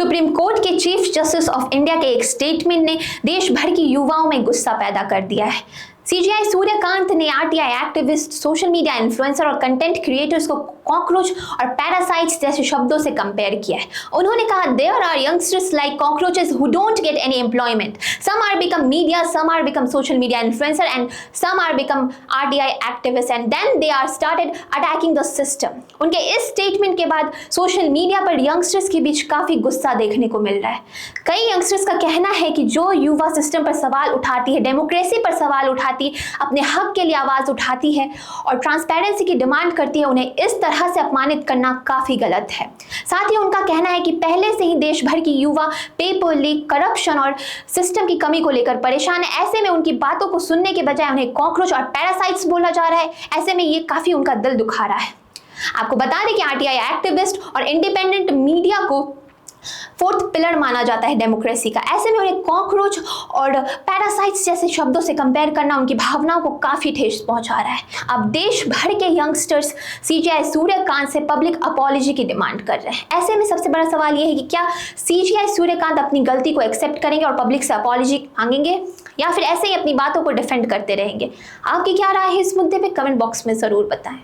Supreme court के chief justice of India के एक स्टेटमेंट ने देश भर की युवाओं में गुस्सा पैदा कर दिया है। सीजीआई सूर्यकांत ने RTI activist, social media influencer और कंटेंट क्रिएटर्स को कॉकरोच और पैरासाइट्स जैसे शब्दों से कंपेयर किया है। उन्होंने कहा, there are youngsters like cockroaches who don't get any employment, some are become media, some are become social media influencer and some are become RTI activist and then they are started attacking the system. उनके इस statement के बाद social media पर youngsters के बीच काफी गुस्सा देखने को मिल रहा है। कई यंगस्टर्स का कहना है कि जो युवा सिस्टम पर सवाल उठाती है, डेमोक्रेसी पर सवाल उठाती, अपने हक के लिए आवाज उठाती है और ट्रांसपेरेंसी की डिमांड करती है, उन्हें इस तरह से अपमानित करना काफी गलत है। साथ ही उनका कहना है कि पहले से ही देश भर की युवा पेपर लीक, करप्शन और सिस्टम की कमी को लेकर परेशान है। ऐसे में उनकी बातों को सुनने के बजाय उन्हें कॉकरोच और पैरासाइट्स बोला जा रहा है। ऐसे में ये काफी उनका दिल दुखा रहा है। आपको बता दें कि आरटीआई एक्टिविस्ट और इंडिपेंडेंट मीडिया को फोर्थ पिलर माना जाता है डेमोक्रेसी का। ऐसे में उन्हें कॉकरोच और पैरासाइट्स जैसे शब्दों से कंपेयर करना उनकी भावनाओं को काफी ठेस पहुंचा रहा है। अब देश भर के यंगस्टर्स सीजीआई सूर्यकांत से पब्लिक अपॉलॉजी की डिमांड कर रहे हैं। ऐसे में सबसे बड़ा सवाल यह है कि क्या सीजीआई सूर्यकांत अपनी गलती को एक्सेप्ट करेंगे और पब्लिक से अपॉलॉजी मांगेंगे, या फिर ऐसे ही अपनी बातों को डिफेंड करते रहेंगे? आपकी क्या राय है इस मुद्दे पे? कमेंट बॉक्स में जरूर बताएं।